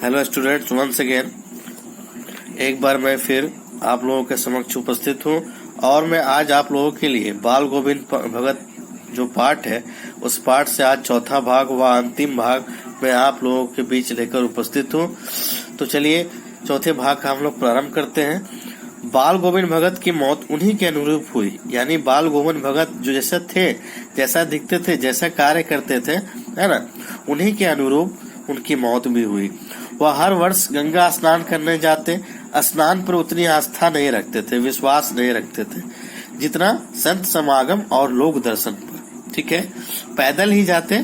Hello students, once again एक बार मैं फिर आप लोगों के समक्ष उपस्थित हूँ और मैं आज आप लोगों के लिए बाल गोविंद भगत जो पाठ है उस पाठ से आज चौथा भाग व अंतिम भाग मैं आप लोगों के बीच लेकर उपस्थित हूँ। तो चलिए चौथे भाग का हम लोग प्रारंभ करते हैं। बाल गोविंद भगत की मौत उन्हीं के अनुरूप हुई, यानी बाल गोविंद भगत जो जैसे थे, जैसा दिखते थे, जैसा कार्य करते थे, है ना, उन्हीं के अनुरूप उनकी मौत भी हुई। वह हर वर्ष गंगा स्नान करने जाते, स्नान पर उतनी आस्था नहीं रखते थे, विश्वास नहीं रखते थे जितना संत समागम और लोक दर्शन पर। ठीक है, पैदल ही जाते।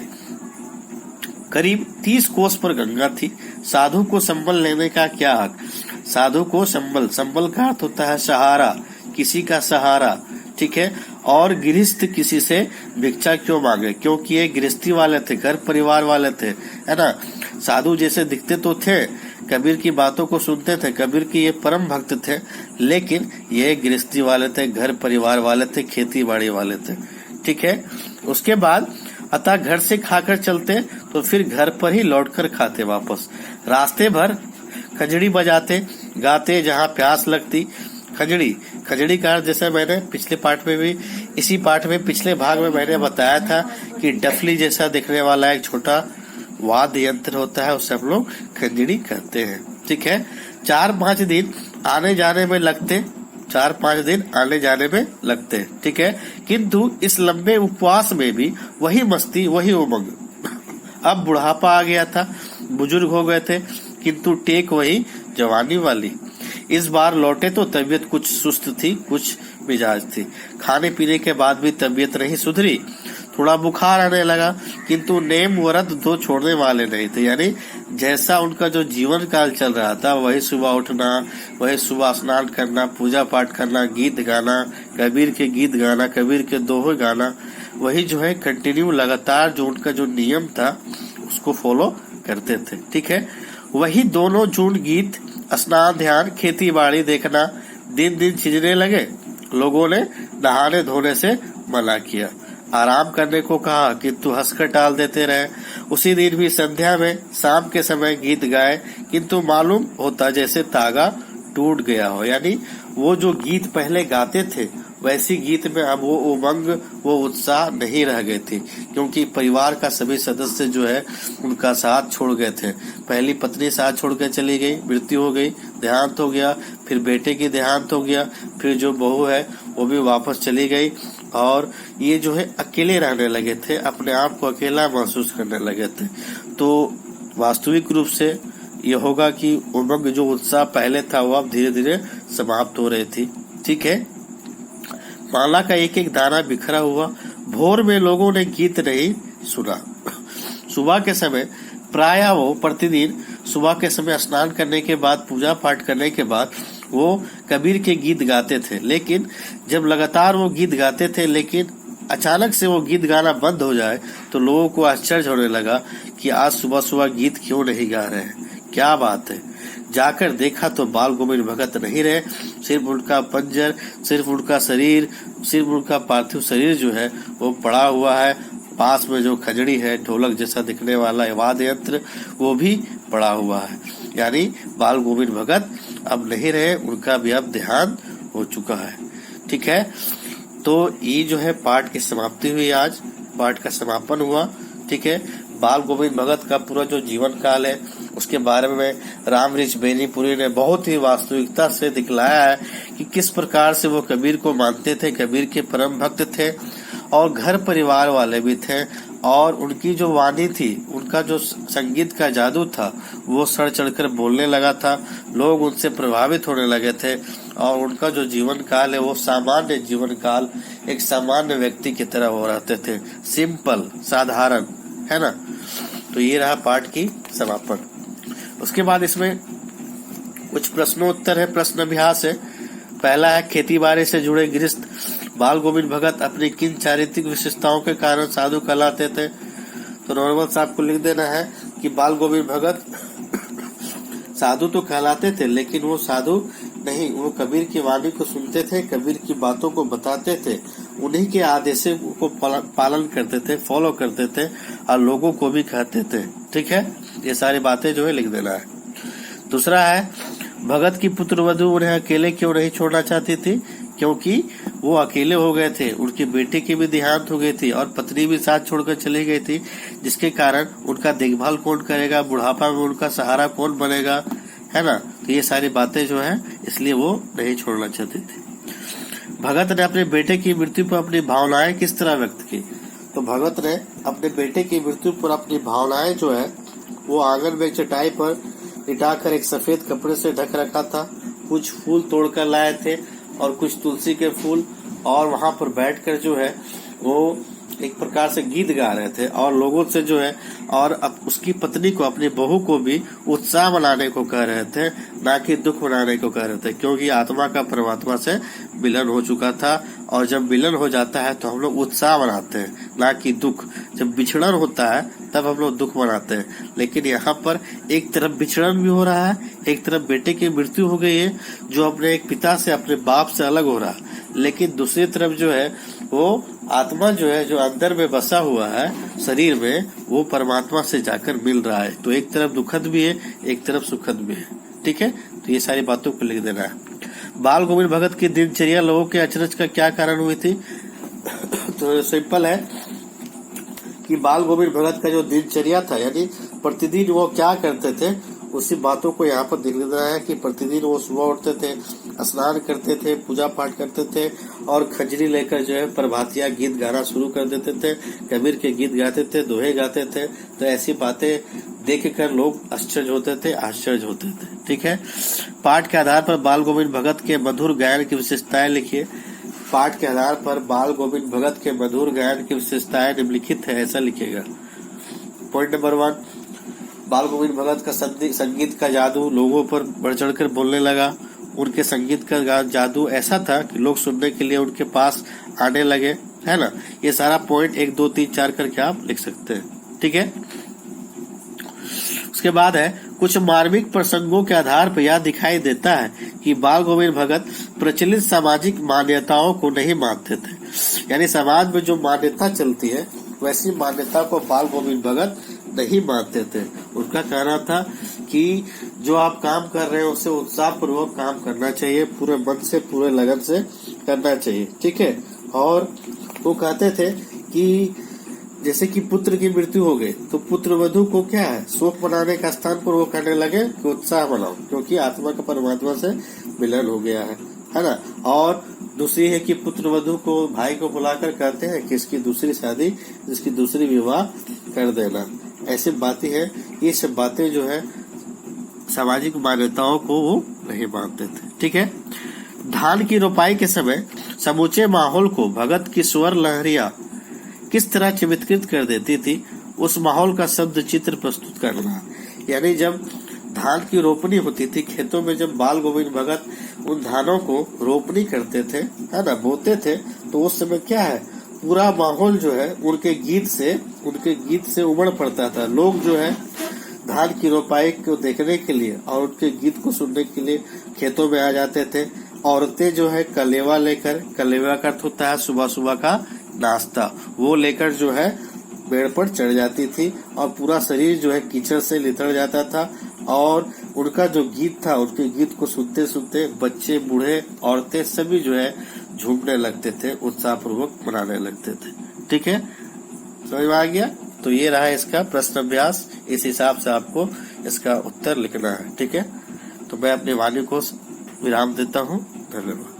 करीब 30 कोस पर गंगा थी। साधु को संबल लेने का क्या हक? साधु को संबल का अर्थ होता है सहारा, किसी का सहारा। ठीक है, और गृहस्थ किसी से भिक्षा क्यों मांगे? क्योंकि ये गृहस्थी वाले थे, घर परिवार वाले थे, है ना। साधु जैसे दिखते तो थे, कबीर की बातों को सुनते थे, कबीर के ये परम भक्त थे, लेकिन ये गृहस्थी वाले थे, घर परिवार वाले थे, खेती बाड़ी वाले थे। ठीक है, उसके बाद अतः घर से खाकर चलते तो फिर घर पर ही लौटकर खाते वापस। रास्ते भर खजड़ी बजाते, गाते जहाँ प्यास लगती। खजड़ी का जैसे मैंने पिछले पार्ट में भी, इसी पार्ट में पिछले भाग में मैंने बताया था कि डफली जैसा दिखने वाला एक छोटा वाद्य यंत्र होता है, उसे हम लोग खंजड़ी कहते हैं। ठीक है, 4-5 दिन आने जाने में लगते, 4-5 दिन आने जाने में लगते। ठीक है, किंतु इस लंबे उपवास में भी वही मस्ती, वही उमंग। अब बुढ़ापा आ गया था, बुजुर्ग हो गए थे, किंतु टेक वही जवानी वाली। इस बार लौटे तो तबीयत कुछ सुस्त थी, कुछ मिजाज थी। खाने पीने के बाद भी तबीयत नहीं सुधरी। थोड़ा बुखार आने लगा, किंतु नेम व्रत दो छोड़ने वाले नहीं थे। यानी जैसा उनका जो जीवन काल चल रहा था, वही सुबह उठना, वही सुबह स्नान करना, पूजा पाठ करना, गीत गाना, कबीर के गीत गाना, कबीर के दोहे गाना, वही जो है कंटिन्यू लगातार जो उनका जो नियम था उसको फॉलो करते थे। ठीक है, वही दोनों झूठ गीत, स्नान, ध्यान, खेती बाड़ी देखना दिन दिन छिजने लगे। लोगों ने नहाने धोने से मना किया, आराम करने को कहा, किंतु हंसकर टाल देते रहे। उसी दिन भी संध्या में शाम के समय गीत गाए, किंतु मालूम होता जैसे तागा टूट गया हो। यानी वो जो गीत पहले गाते थे वैसी गीत में अब वो उमंग, वो उत्साह नहीं रह गए थे, क्योंकि परिवार का सभी सदस्य जो है उनका साथ छोड़ गए थे। पहली पत्नी साथ छोड़ के चली गई, मृत्यु हो गई, देहांत हो गया, फिर बेटे की देहांत हो गया, फिर जो बहू है वो भी वापस चली गई, और ये जो है अकेले रहने लगे थे, अपने आप को अकेला महसूस करने लगे थे। तो वास्तविक रूप से ये होगा कि उमंग, जो उत्साह पहले था, वो अब धीरे धीरे समाप्त हो रही थी। ठीक है, माला का एक एक दाना बिखरा हुआ। भोर में लोगों ने गीत नहीं सुना। सुबह के समय प्रायः वो प्रतिदिन सुबह के समय स्नान करने के बाद, पूजा पाठ करने के बाद वो कबीर के गीत गाते थे। लेकिन जब लगातार वो गीत गाते थे, लेकिन अचानक से वो गीत गाना बंद हो जाए तो लोगों को आश्चर्य होने लगा कि आज सुबह सुबह गीत क्यों नहीं गा रहे हैं, क्या बात है। जाकर देखा तो बाल गोविंद भगत नहीं रहे। सिर्फ उनका पंजर, सिर्फ उनका शरीर, सिर्फ उनका पार्थिव शरीर जो है वो पड़ा हुआ है। पास में जो खजड़ी है, ढोलक जैसा दिखने वाला वाद्य यंत्र, वो भी पड़ा हुआ है। यानी बाल गोविंद भगत अब नहीं रहे, उनका भी अब देहांत हो चुका है। ठीक है, तो ये जो है पाठ की समाप्ति हुई, आज पाठ का समापन हुआ। ठीक है, बाल गोविंद भगत का पूरा जो जीवन काल है उसके बारे में रामरिच बेनीपुरी ने बहुत ही वास्तविकता से दिखलाया है कि किस प्रकार से वो कबीर को मानते थे, कबीर के परम भक्त थे और घर परिवार वाले भी थे। और उनकी जो वाणी थी, उनका जो संगीत का जादू था, वो सड़ चढ़कर बोलने लगा था, लोग उनसे प्रभावित होने लगे थे। और उनका जो जीवन काल है वो सामान्य जीवन काल, एक सामान्य व्यक्ति की तरह वो रहते थे, सिंपल, साधारण, है ना। तो ये रहा पाठ की समापन। उसके बाद इसमें कुछ प्रश्नोत्तर है, प्रश्न अभ्यास है। पहला है, खेती बाड़ी से जुड़े गृहस्थ बाल गोविंद भगत अपनी किन चारित्रिक विशेषताओं के कारण साधु कहलाते थे? तो नॉर्मल साहब को लिख देना है कि बाल गोविंद भगत साधु तो कहलाते थे, लेकिन वो साधु नहीं, वो कबीर की वाणी को सुनते थे, कबीर की बातों को बताते थे, उन्हीं के आदेशों को पालन करते थे, फॉलो करते थे और लोगों को भी कहते थे। ठीक है, ये सारी बातें जो है लिख देना है। दूसरा है, भगत की पुत्रवधू उन्हें अकेले क्यों नहीं छोड़ना चाहती थी? क्योंकि वो अकेले हो गए थे, उनकी बेटे की भी देहांत हो गई थी और पत्नी भी साथ छोड़कर चली गई थी, जिसके कारण उनका देखभाल कौन करेगा, बुढ़ापा में उनका सहारा कौन बनेगा, है ना। तो ये सारी बातें जो है, इसलिए वो नहीं छोड़ना चाहती थी। भगत ने अपने बेटे की मृत्यु पर अपनी भावनाएं किस तरह व्यक्त की? तो भगत ने अपने बेटे की मृत्यु पर अपनी भावनाएं जो है, वो आंगन में चटाई पर लिटाकर एक सफेद कपड़े से ढक रखा था, कुछ फूल तोड़कर लाए थे और कुछ तुलसी के फूल, और वहां पर बैठकर जो है वो एक प्रकार से गीत गा रहे थे और लोगों से जो है, और अब उसकी पत्नी को, अपनी बहू को भी उत्साह मनाने को कह रहे थे, ना कि दुख मनाने को कह रहे थे, क्योंकि आत्मा का परमात्मा से मिलन हो चुका था और जब मिलन हो जाता है तो हम लोग उत्साह मनाते हैं, ना कि दुख। जब बिछड़न होता है तब हम लोग दुख मनाते हैं, लेकिन यहाँ पर एक तरफ बिछड़न भी हो रहा है, एक तरफ बेटे की मृत्यु हो गई है जो अपने एक पिता से, अपने बाप से अलग हो रहा है, लेकिन दूसरी तरफ जो है वो आत्मा जो है, जो अंदर में बसा हुआ है शरीर में, वो परमात्मा से जाकर मिल रहा है। तो एक तरफ दुखद भी है, एक तरफ सुखद भी है। ठीक है, तो ये सारी बातों को लिख देना है। बाल गोविंद भगत की दिनचर्या लोगों के अचरज का क्या कारण हुई थी? तो सिंपल है कि बाल गोविंद भगत का जो दिनचर्या था, यानी प्रतिदिन वो क्या करते थे, उसी बातों को यहाँ पर लिख देना है कि प्रतिदिन वो सुबह उठते थे, स्नान करते थे, पूजा पाठ करते थे और खजरी लेकर जो है प्रभातिया गीत गाना शुरू कर देते थे, कबीर के गीत गाते थे, दोहे गाते थे। तो ऐसी बातें देखकर लोग आश्चर्य होते थे। ठीक है, पाठ के आधार पर बाल गोविंद भगत के मधुर गायन की विशेषताएं लिखिए। पाठ के आधार पर बाल गोविंद भगत के मधुर गायन की विशेषताएं निम्नलिखित है, ऐसा लिखिएगा। पॉइंट नंबर 1, बाल गोविंद भगत का संगीत का जादू लोगों पर बढ़ चढ़कर बोलने लगा। उनके संगीत का जादू ऐसा था कि लोग सुनने के लिए उनके पास आने लगे, है ना। ये सारा पॉइंट 1, 2, 3, 4 करके आप लिख सकते हैं। ठीक है, उसके बाद है, कुछ मार्मिक प्रसंगों के आधार पर यह दिखाई देता है कि बाल गोविंद भगत प्रचलित सामाजिक मान्यताओं को नहीं मानते थे। यानी समाज में जो मान्यता चलती है, वैसी मान्यता को बाल गोविंद भगत नहीं मानते थे। उनका कहना था कि जो आप काम कर रहे हैं उससे उत्साह पूर्वक काम करना चाहिए, पूरे मन से, पूरे लगन से करना चाहिए। ठीक है, और वो कहते थे कि जैसे कि पुत्र की मृत्यु हो गई तो पुत्र वधू को क्या है, शोक मनाने का स्थान पर वो कहने लगे कि उत्साह मनाओ, क्योंकि आत्मा का परमात्मा से मिलन हो गया है ना। और दूसरी है कि पुत्र वधू को, भाई को बुलाकर कहते हैं कि इसकी दूसरी शादी, इसकी दूसरी विवाह कर देना। ऐसी बातें हैं, ये सब बातें जो है सामाजिक मान्यताओं को वो नहीं मानते थे। ठीक है, धान की रोपाई के समय समूचे माहौल को भगत की स्वर लहरियां किस तरह चमत्कृत कर देती थी, उस माहौल का शब्द चित्र प्रस्तुत करना। यानी जब धान की रोपनी होती थी खेतों में, जब बाल गोविंद भगत उन धानों को रोपनी करते थे, है ना, बोते थे, तो उस समय क्या है, पूरा माहौल जो है उनके गीत से उमड़ पड़ता था। लोग जो है धान की रोपाई को देखने के लिए और उनके गीत को सुनने के लिए खेतों में आ जाते थे। औरतें जो है कलेवा लेकर, कलेवा का अर्थ होता है सुबह सुबह का नाश्ता, वो लेकर जो है पेड़ पर चढ़ जाती थी और पूरा शरीर जो है कीचड़ से लिथड़ जाता था। और उनका जो गीत था, उनके गीत को सुनते सुनते बच्चे, बूढ़े, औरतें सभी जो है झूमने लगते थे, उत्साह पूर्वक मनाने लगते थे। ठीक है, समझ में आ गया? तो ये रहा इसका प्रश्न अभ्यास, इस हिसाब से आपको इसका उत्तर लिखना है। ठीक है, तो मैं अपनी वाणी को विराम देता हूँ। धन्यवाद।